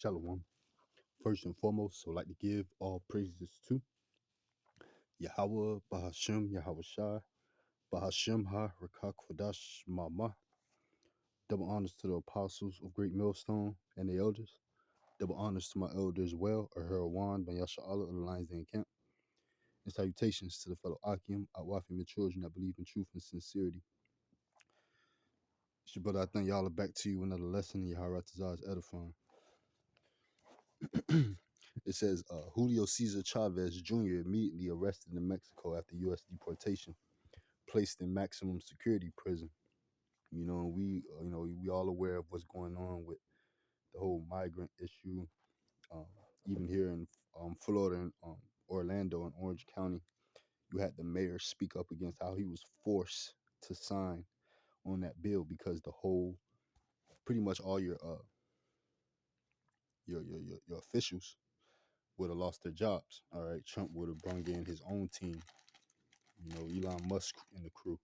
Shalom. First and foremost, so I'd like to give all praises to Yahweh, Bahashem, Yahweh Shai, Bahashem Ha, Rakak Kwadash, Mama. Double honors to the apostles of Great Millstone and the elders. Double honors to my elders as well, Aharawan, Ben Yasha'Allah of the Lions Den Camp. And salutations to the fellow Akim, Awafim, and children that believe in truth and sincerity. It's your brother, I thank y'all are back to you another lesson in Yaharatazar's edifying. It says Julio Cesar Chavez Jr. immediately arrested in Mexico after U.S. deportation, placed in maximum security prison. You know, we all aware of what's going on with the whole migrant issue. Um, Even here in Florida, and Orlando and Orange County, you had the mayor speak up against how he was forced to sign on that bill because the whole, pretty much all your officials would have lost their jobs. All right, Trump would have brought in his own team. You know, Elon Musk and the crew.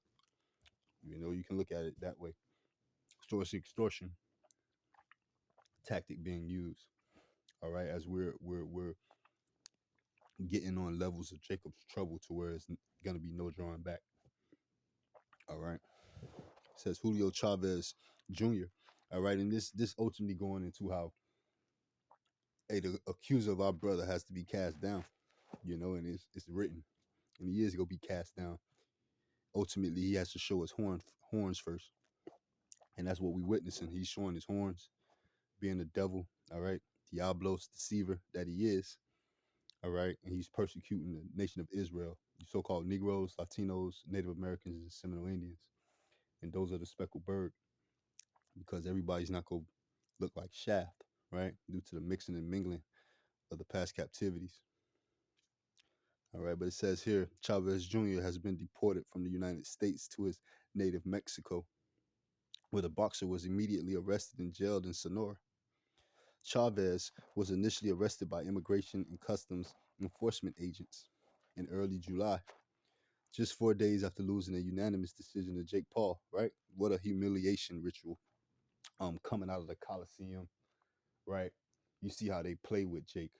You know, you can look at it that way. So it's extortion tactic being used. All right, as we're getting on levels of Jacob's trouble to where it's gonna be no drawing back. All right. It says Julio Chavez Jr. All right, and this ultimately going into how the accuser of our brother has to be cast down. You know, and it's written, and he is gonna be cast down. Ultimately, he has to show his horns first, and that's what we're witnessing. He's showing his horns, being the devil. All right, Diablos, deceiver that he is. All right, and he's persecuting the nation of Israel, so-called Negroes, Latinos, Native Americans, and Seminole Indians, and those are the speckled bird, because everybody's not gonna look like Shaft, right? Due to the mixing and mingling of the past captivities. All right, but it says here Chavez Jr. has been deported from the United States to his native Mexico, where the boxer was immediately arrested and jailed in Sonora. Chavez was initially arrested by immigration and customs enforcement agents in early July, just 4 days after losing a unanimous decision to Jake Paul, right? What a humiliation ritual. Coming out of the Coliseum, right? You see how they play with Jake,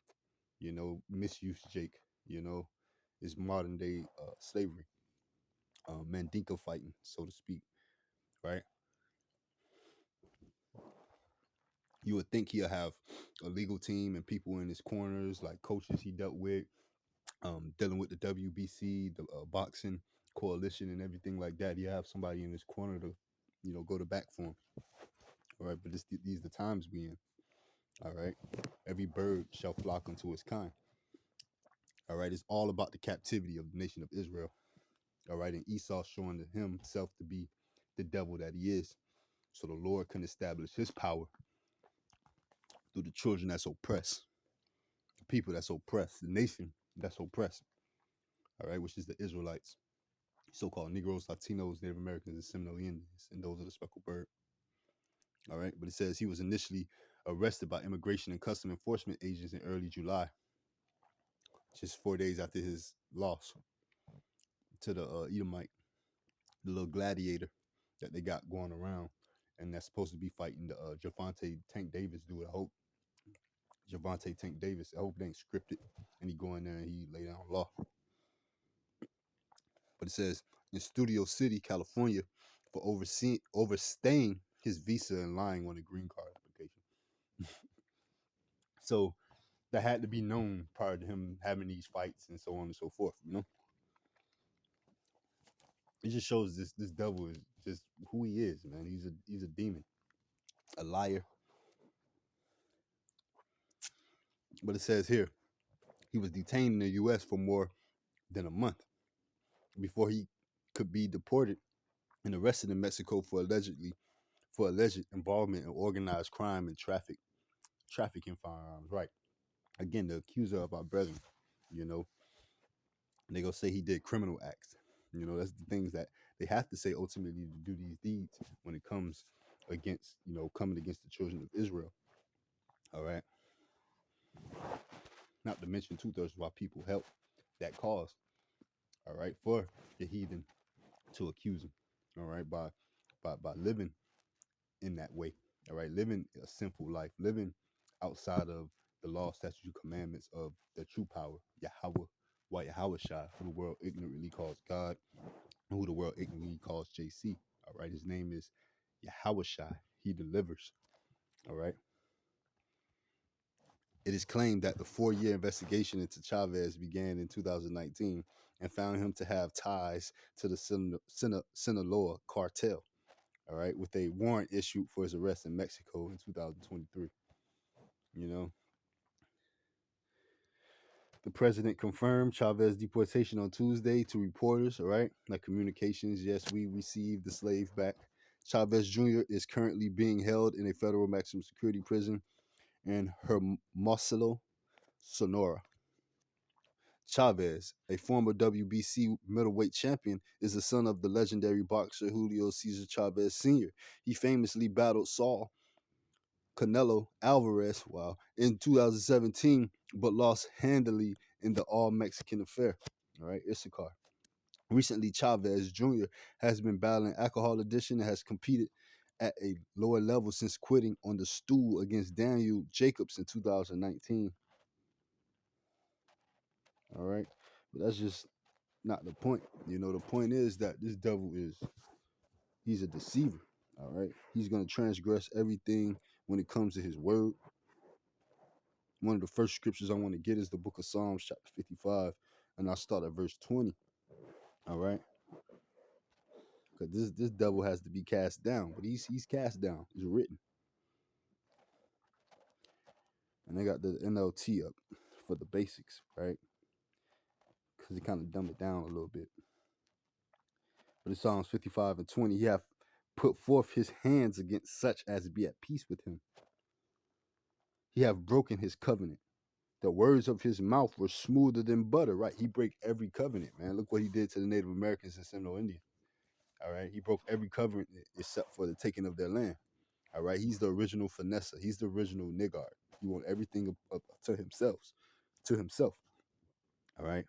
you know, misuse Jake, you know, is modern day slavery, Mandinka fighting, so to speak, right? You would think he'll have a legal team and people in his corners, like coaches he dealt with, dealing with the WBC, the boxing coalition, and everything like that. You have somebody in his corner to, you know, go to bat for him. All right, but these are the times we in. All right, every bird shall flock unto its kind. All right, it's all about the captivity of the nation of Israel. All right, and Esau showing himself to be the devil that he is, so the Lord can establish his power through the children that's oppressed, the people that's oppressed, the nation that's oppressed. All right, which is the Israelites, so-called Negroes, Latinos, Native Americans, and Seminole Indians, and those are the speckled bird. All right, but it says he was initially arrested by immigration and custom enforcement agents in early July, just 4 days after his loss to the Edomite, the little gladiator that they got going around, and that's supposed to be fighting the Javante Tank Davis dude. I hope Javante Tank Davis. I hope it ain't scripted, and he go in there and he lay down law. But it says in Studio City, California, for overstaying his visa and lying on a green card application. So that had to be known prior to him having these fights and so on and so forth. You know, it just shows this devil is just who he is, man. He's a demon, a liar. But it says here he was detained in the U.S. for more than a month before he could be deported and arrested in Mexico for alleged involvement in organized crime and trafficking firearms. Right. Again, the accuser of our brethren. You know, and they gonna say he did criminal acts. You know, that's the things that they have to say ultimately to do these deeds when it comes against, you know, coming against the children of Israel. All right. Not to mention 2/3 of our people help that cause. All right, for the heathen to accuse him. All right, by living in that way. All right, living a sinful life, living outside of the law, statutes, commandments of the true power, Yahweh, why Yahweh Shai, who the world ignorantly calls God, and who the world ignorantly calls JC. All right, his name is Yahweh Shai. He delivers. All right. It is claimed that the 4-year investigation into Chavez began in 2019 and found him to have ties to the Sinaloa cartel. All right, with a warrant issued for his arrest in Mexico in 2023. You know, the president confirmed Chavez's deportation on Tuesday to reporters. All right, like communications, yes, we received the slave back. Chavez Jr. is currently being held in a federal maximum security prison in Hermosillo, Sonora. Chavez, a former WBC middleweight champion, is the son of the legendary boxer Julio Cesar Chavez Sr. He famously battled Saul Canelo Alvarez, in 2017, but lost handily in the all-Mexican affair. All right, Issachar. Recently, Chavez Jr. has been battling alcohol addiction and has competed at a lower level since quitting on the stool against Daniel Jacobs in 2019. All right, but that's just not the point. The point is that this devil he's a deceiver. All right, he's going to transgress everything when it comes to his word. One of the first scriptures I want to get is the book of Psalms, chapter 55, and I'll start at verse 20. All right, because this devil has to be cast down, but he's cast down. It's written, and they got the NLT up for the basics, right? Because he kind of dumbed it down a little bit. But in Psalms 55 and 20, he hath put forth his hands against such as be at peace with him. He hath broken his covenant. The words of his mouth were smoother than butter, right? He break every covenant, man. Look what he did to the Native Americans and Seminole Indians. All right, he broke every covenant except for the taking of their land. All right, he's the original finesse. He's the original niggard. He want everything up to himself, All right,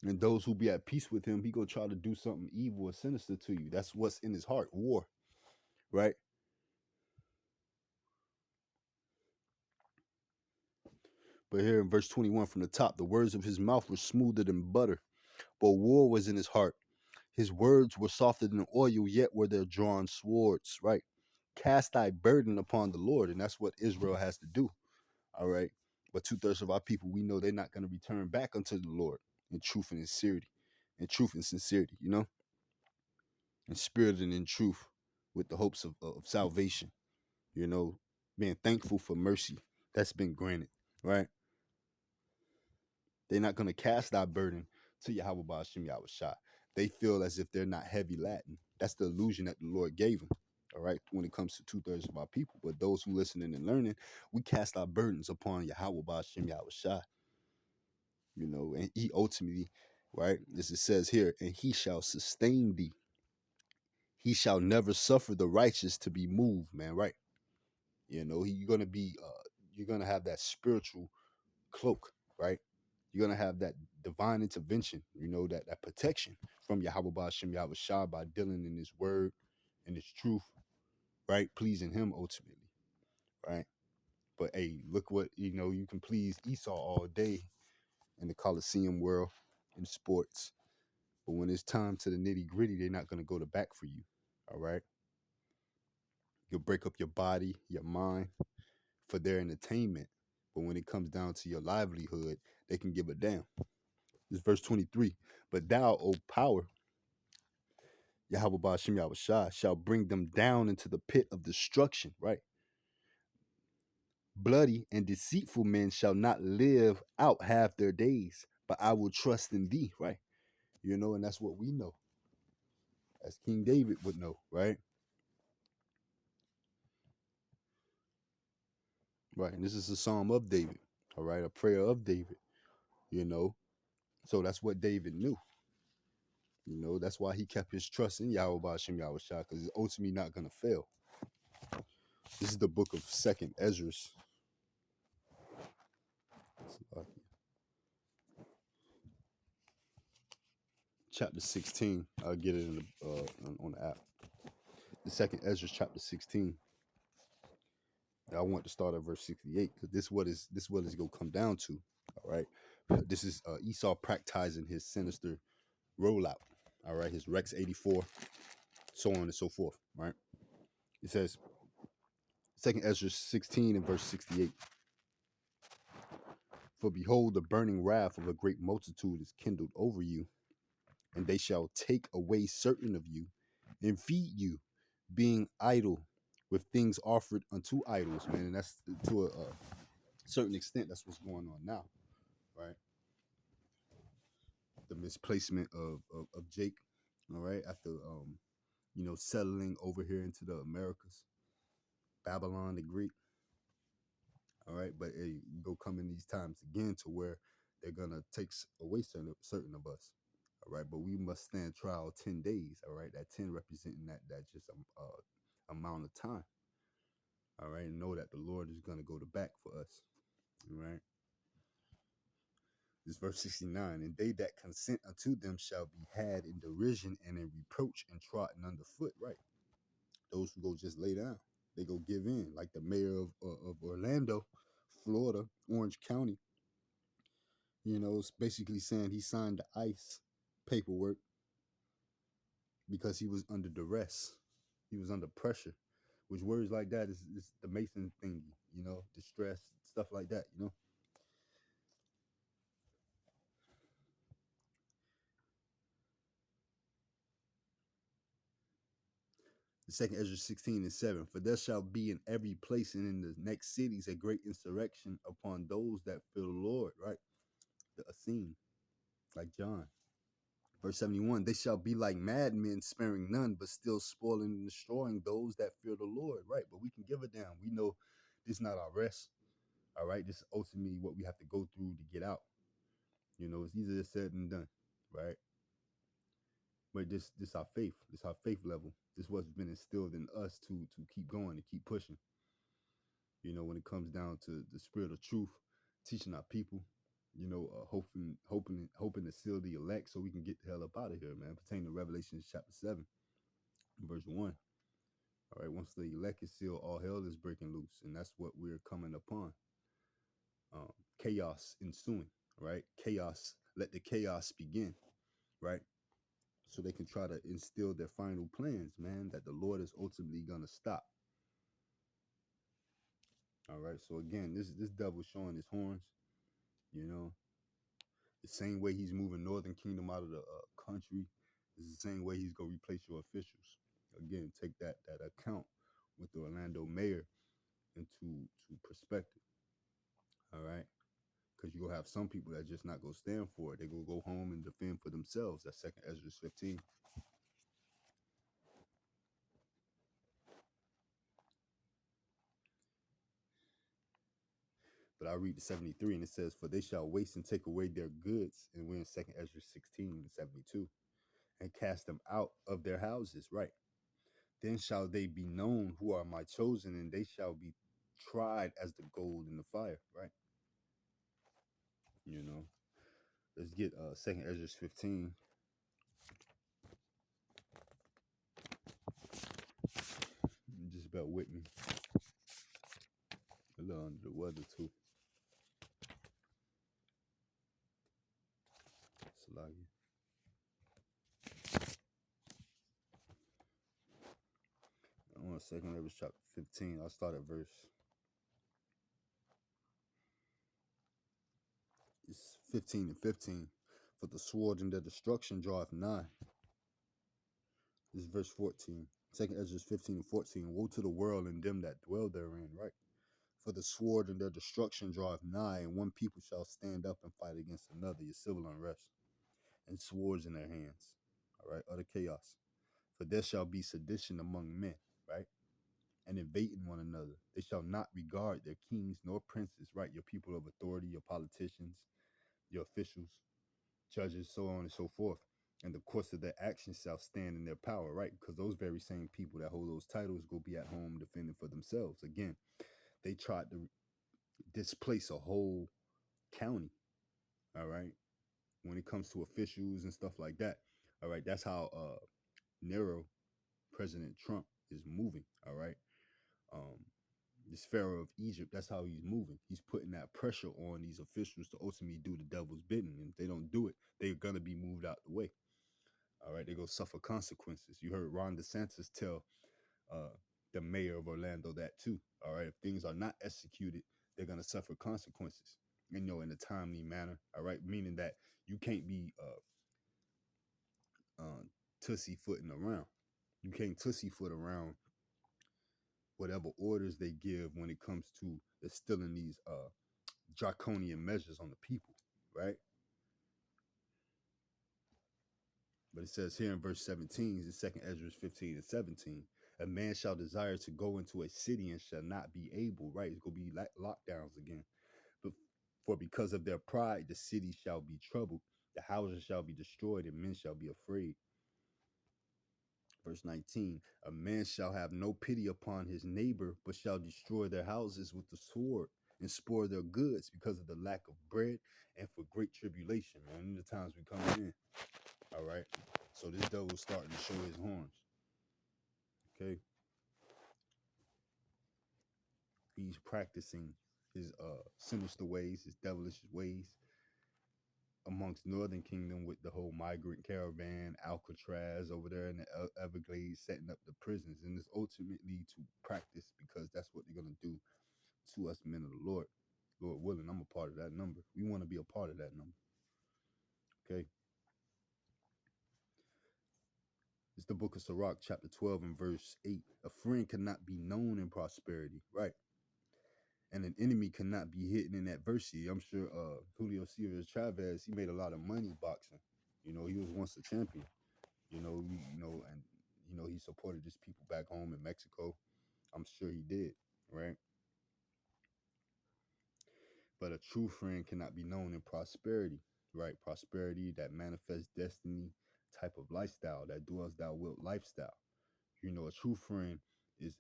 and those who be at peace with him, he gonna try to do something evil or sinister to you. That's what's in his heart, war, right? But here in verse 21 from the top, the words of his mouth were smoother than butter, but war was in his heart. His words were softer than oil, yet were there drawn swords, right? Cast thy burden upon the Lord, and that's what Israel has to do, all right? But 2/3 of our people, we know they're not going to return back unto the Lord in truth and sincerity, in spirit and in truth, with the hopes of salvation, being thankful for mercy that's been granted, right? They're not going to cast thy burden to Yahweh Ba'ashem Yahweh Shai. They feel as if they're not heavy Latin. That's the illusion that the Lord gave them. All right, when it comes to 2/3 of our people. But those who listening and learning, we cast our burdens upon Yahweh Ba'ashem Yahweh Shai. And he ultimately, right, as it says here, and he shall sustain thee. He shall never suffer the righteous to be moved, man, right? You're gonna be you're gonna have that spiritual cloak, right? You're gonna have that divine intervention, that protection from Yahweh Ba'ashem Yahweh Shah by dealing in his word and his truth, right? Pleasing him ultimately, right? But hey, look what you can please Esau all day in the Coliseum world, in sports. But when it's time to the nitty-gritty, they're not gonna go to back for you. All right. You'll break up your body, your mind for their entertainment. But when it comes down to your livelihood, they can give a damn. This is verse 23. But thou, O power, Yahweh Ba'ashem Yahweh Shah, shall bring them down into the pit of destruction, right? Bloody and deceitful men shall not live out half their days, but I will trust in thee, right? And that's what we know, as King David would know, right? Right. And this is a psalm of David, all right? A prayer of David, you know? So that's what David knew. That's why he kept his trust in Yahweh Ba'ashem Yahweh Shah, because it's ultimately not going to fail. This is the book of 2nd Ezra, chapter 16. I'll get it in on the app. The 2nd Ezra, chapter 16. I want to start at verse 68 because this what is gonna come down to. All right. This is Esau practicing his sinister rollout. All right, his Rex 84, so on and so forth. Right. It says Second Ezra 16 and verse 68. For behold, the burning wrath of a great multitude is kindled over you, and they shall take away certain of you and feed you, being idle with things offered unto idols, man. And that's to a certain extent, that's what's going on now, right? The misplacement of Jake, all right, after settling over here into the Americas, Babylon the Greek, all right. But hey, you go come in these times again to where they're gonna take away certain of us, all right. But we must stand trial 10 days, all right. That 10 representing that just amount of time, all right. And know that the Lord is gonna go to back for us, all right. This verse 69, and they that consent unto them shall be had in derision and in reproach and trodden underfoot, right? Those who go just lay down, they go give in, like the mayor of Orlando, Florida, Orange County. It's basically saying he signed the ICE paperwork because he was under duress. He was under pressure, which words like that is the Mason thing, distress, stuff like that. The second Ezra 16 and 7. For there shall be in every place and in the next cities a great insurrection upon those that fear the Lord, right? The Essene, like John. Verse 71, they shall be like madmen, sparing none, but still spoiling and destroying those that fear the Lord, right? But we can give it down. We know this is not our rest, all right? This is ultimately what we have to go through to get out. It's easier said than done, right? But this our faith. This our faith level. This what's been instilled in us to keep going, to keep pushing. When it comes down to the spirit of truth, teaching our people, hoping to seal the elect so we can get the hell up out of here, man. Pertaining to Revelation chapter 7, verse 1. All right, once the elect is sealed, all hell is breaking loose, and that's what we're coming upon. Chaos ensuing, right? Chaos, let the chaos begin, right? So they can try to instill their final plans, man, that the Lord is ultimately gonna stop. All right. So again, this devil showing his horns, you know, the same way he's moving Northern Kingdom out of the country is the same way he's gonna replace your officials. Again, take that account with the Orlando mayor into perspective. All right. Because you're gonna have some people that just not gonna stand for it. They're gonna go home and defend for themselves. That's second Ezra 15. But I read the 73 and it says, for they shall waste and take away their goods. And we're in second Ezra 16 and 72. And cast them out of their houses, right? Then shall they be known who are my chosen, and they shall be tried as the gold in the fire, right? You know, let's get second Ezra 15. Just about with me. A little under the weather too. Salagi. One second, it was chapter 15. I'll start at verse. It's 15 and 15. For the sword and their destruction draweth nigh. This is verse 14. Second Ezra 15 and 14. Woe to the world and them that dwell therein, right? For the sword and their destruction draweth nigh, and one people shall stand up and fight against another, your civil unrest, and swords in their hands. All right, utter chaos. For there shall be sedition among men, right? And invading one another. They shall not regard their kings nor princes, right? Your people of authority, your politicians, your officials, judges, so on and so forth. And the course of their actions shall stand in their power, right? Because those very same people that hold those titles go be at home defending for themselves. Again, they tried to displace a whole county, all right? When it comes to officials and stuff like that, all right? That's how Nero, President Trump, is moving, all right? Um, This Pharaoh of Egypt, that's how he's moving. He's putting that pressure on these officials to ultimately do the devil's bidding. And if they don't do it, they're going to be moved out the way. All right, they're going to suffer consequences. You heard Ron DeSantis tell uh, the mayor of Orlando that too. All right, if things are not executed, they're going to suffer consequences, in a timely manner. All right, meaning that you can't be tussy footing around. You can't tussy foot around whatever orders they give when it comes to instilling these draconian measures on the people, right? But it says here in verse 17, the second Ezra 15 and 17, a man shall desire to go into a city and shall not be able, right? It's going to be like lockdowns again. But for because of their pride, the city shall be troubled, the houses shall be destroyed, and men shall be afraid. Verse 19, a man shall have no pity upon his neighbor, but shall destroy their houses with the sword and spoil their goods because of the lack of bread and for great tribulation. Man, in the times we come in. All right. So this devil's starting to show his horns. Okay. He's practicing his sinister ways, his devilish ways amongst Northern Kingdom with the whole migrant caravan, Alcatraz over there in the Everglades, setting up the prisons. And it's ultimately to practice because that's what they're going to do to us men of the Lord. Lord willing, I'm a part of that number. We want to be a part of that number. Okay. It's the book of Sirach, chapter 12 and verse 8. A friend cannot be known in prosperity, right? And an enemy cannot be hidden in adversity. I'm sure Julio Cesar Chavez, he made a lot of money boxing. He was once a champion. And he supported his people back home in Mexico. I'm sure he did, right? But a true friend cannot be known in prosperity, right? Prosperity, that manifests destiny type of lifestyle, that do as thou wilt lifestyle. A true friend is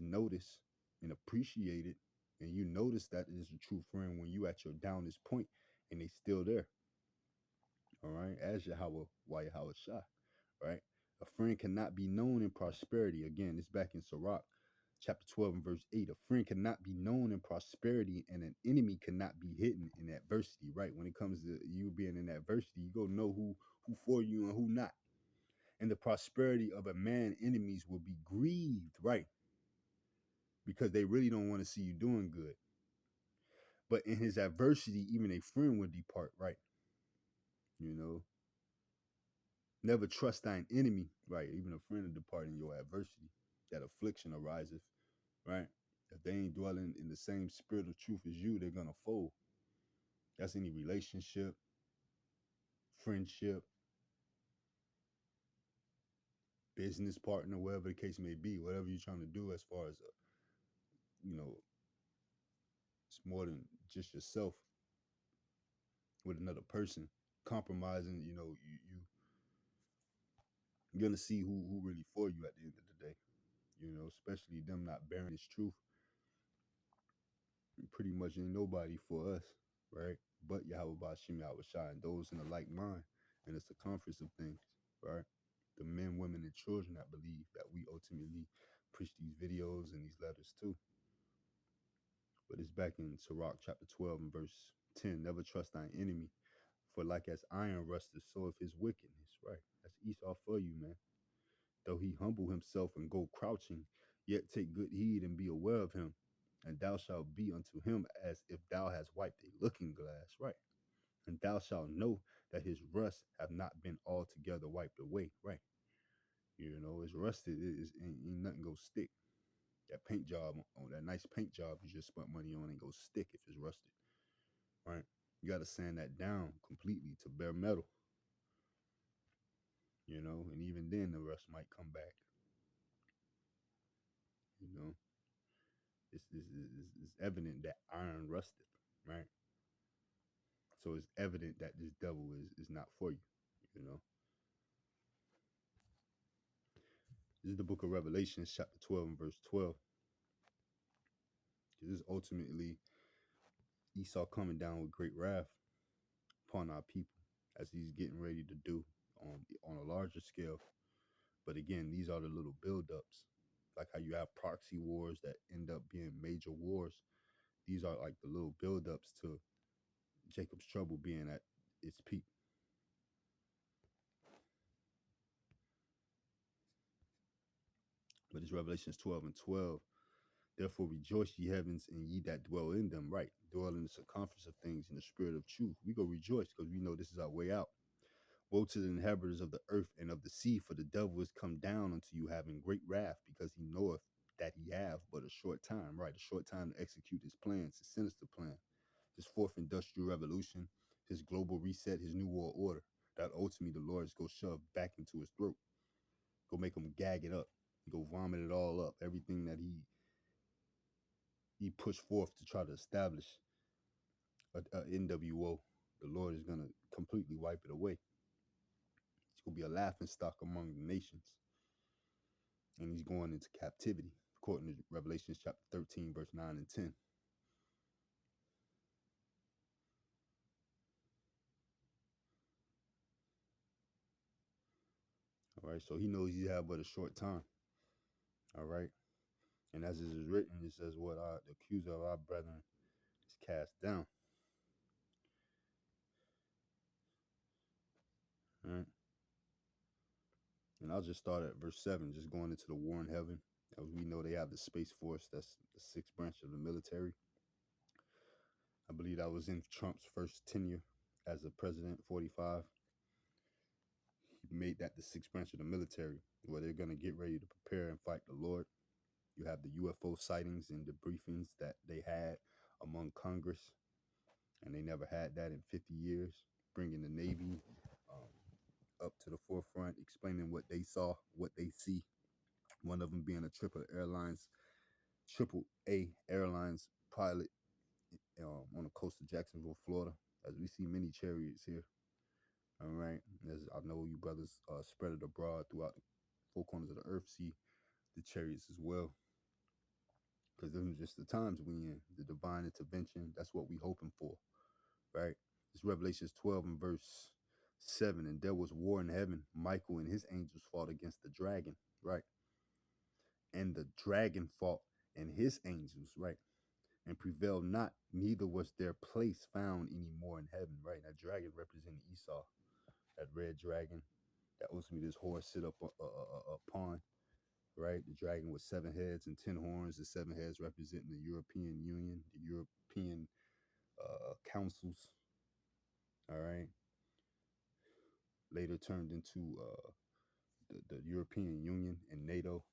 noticed and appreciated, and you notice that is a true friend when you at your downest point and they still there. All right, as Yahweh, why Yahweh Shah, right? A friend cannot be known in prosperity. Again, it's back in Sirach, chapter 12 and verse 8. A friend cannot be known in prosperity, and an enemy cannot be hidden in adversity, right? When it comes to you being in adversity, you go know who for you and who not. And the prosperity of a man, enemies will be grieved, right? Because they really don't want to see you doing good. But in his adversity, even a friend will depart, right? Never trust thine enemy, right? Even a friend will depart in your adversity. That affliction arises, right? If they ain't dwelling in the same spirit of truth as you, they're gonna fold. That's any relationship, friendship, business partner, whatever the case may be, whatever you're trying to do as far as it's more than just yourself with another person. Compromising, you're gonna see who really for you at the end of the day. Especially them not bearing its truth. Pretty much ain't nobody for us, right? But Yahweh Bashim Yahweh Shai, and those in the like mind and the circumference of things, right? The men, women, and children that believe that we ultimately preach these videos and these letters too. But it's back in Sirach chapter 12 and verse 10. Never trust thine enemy, for like as iron rusteth, so of his wickedness, right? That's Esau for you, man. Though he humble himself and go crouching, yet take good heed and be aware of him. And thou shalt be unto him as if thou hast wiped a looking glass, right? And thou shalt know that his rust have not been altogether wiped away, right? It's rusted. Ain't nothing go stick. That paint job on that nice paint job you just spent money on ain't go stick if it's rusted, right? You got to sand that down completely to bare metal, and even then the rust might come back, you know. It's evident that iron rusted, right? So it's evident that this devil is not for you, you know. This is the book of Revelation, chapter 12 and verse 12. This is ultimately Esau coming down with great wrath upon our people as he's getting ready to do on a larger scale. But again, these are the little buildups like how you have proxy wars that end up being major wars. These are like the little buildups to Jacob's trouble being at its peak. But it's Revelations 12 and 12. Therefore rejoice, ye heavens, and ye that dwell in them, right? Dwell in the circumference of things in the spirit of truth. We go rejoice because we know this is our way out. Woe to the inhabitants of the earth and of the sea, for the devil is come down unto you having great wrath, because he knoweth that he have but a short time, right? A short time to execute his plans, his sinister plan, his fourth industrial revolution, his global reset, his new world order. That ultimately the Lord is go shove back into his throat, go make him gag it up, go vomit it all up, everything that he pushed forth to try to establish a NWO. The Lord is gonna completely wipe it away. It's gonna be a laughing stock among the nations. And he's going into captivity, according to Revelation chapter 13, verse 9 and 10. All right, so he knows he have but a short time. All right, and as it is written, it says, "What the accuser of our brethren is cast down." All right, and I'll just start at verse 7, just going into the war in heaven. As we know, they have the Space Force, that's the sixth branch of the military. I believe that was in Trump's first tenure as a president, 45. He made that the sixth branch of the military, where they're going to get ready to prepare and fight the Lord. You have the UFO sightings and debriefings that they had among Congress, and they never had that in 50 years, bringing the Navy up to the forefront, explaining what they saw, what they see. One of them being a triple A Airlines pilot on the coast of Jacksonville, Florida, as we see many chariots here. All right, as I know you brothers spread it abroad throughout the four corners of the earth, see the chariots as well. Because them are just the times we in, the divine intervention. That's what we hoping for, right? It's Revelations 12 and verse 7. And there was war in heaven. Michael and his angels fought against the dragon, right? And the dragon fought and his angels, right? And prevailed not, neither was their place found any more in heaven, right? That dragon representing Esau, that red dragon that ultimately this horse sit upon, right? The dragon with 7 heads and 10 horns, the 7 heads representing the European Union, the European councils, all right? Later turned into the European Union and NATO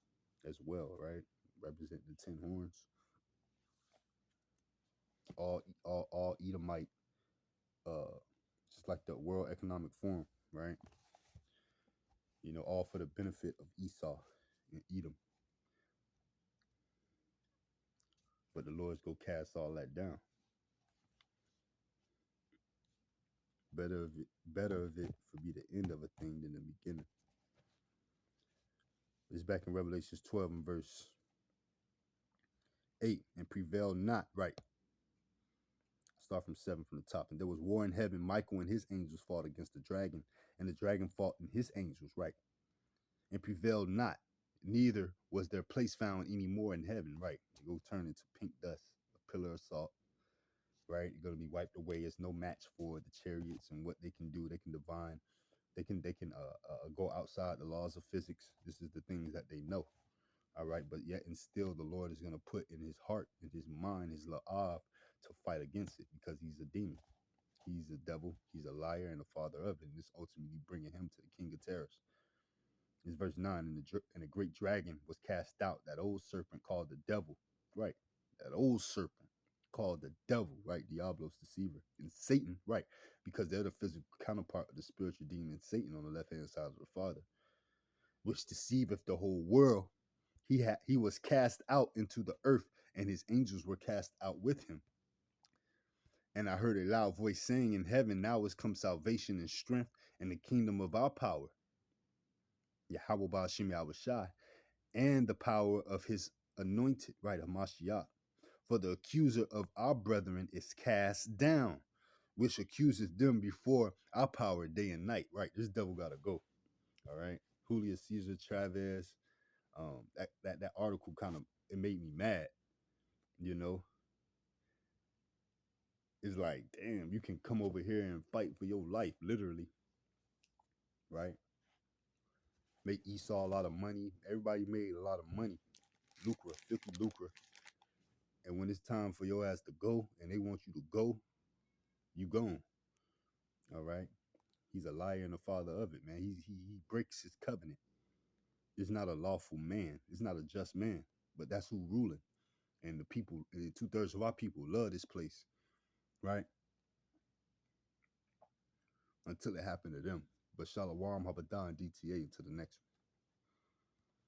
as well, right? Representing the 10 horns. All Edomite, just like the World Economic Forum, right? You know, all for the benefit of Esau and Edom. But the Lord's go cast all that down. Better of it for be the end of a thing than the beginning. It's back in Revelations 12 and verse 8. And prevail not, right? Start from 7 from the top. And there was war in heaven. Michael and his angels fought against the dragon, and the dragon fought and his angels, right? And prevailed not. Neither was their place found any more in heaven, right? You go turn into pink dust, a pillar of salt, right? You're gonna be wiped away. It's no match for the chariots and what they can do. They can divine. They can go outside the laws of physics. This is the things that they know. All right, but yet and still the Lord is going to put in his heart, in his mind, his la'av to fight against it, because he's a demon. He's a devil. He's a liar and the father of it. And this ultimately bringing him to the king of terrors. It's verse 9. And the great dragon was cast out, that old serpent called the devil, right? That old serpent called the devil, right? Diablos, deceiver. And Satan, right? Because they're the physical counterpart of the spiritual demon Satan on the left-hand side of the Father, which deceiveth the whole world. He was cast out into the earth, and his angels were cast out with him. And I heard a loud voice saying in heaven, now is come salvation and strength and the kingdom of our power, Yahweh Ba'ashem Yahushai, and the power of his anointed, right, Hamashiach. For the accuser of our brethren is cast down, which accuses them before our power day and night, right? This devil got to go, all right? Julio, Cesar, Chavez, That article kind of, it made me mad. You know, it's like, damn, you can come over here and fight for your life, literally, right? Make Esau a lot of money. Everybody made a lot of money, lucre, filthy lucre. And when it's time for your ass to go, and they want you to go, you gone. All right. He's a liar and the father of it, man. He breaks his covenant. It's not a lawful man. It's not a just man. But that's who ruling. And the people, 2/3 of our people love this place, right? Until it happened to them. But Shalom, Habadan, DTA to the next one.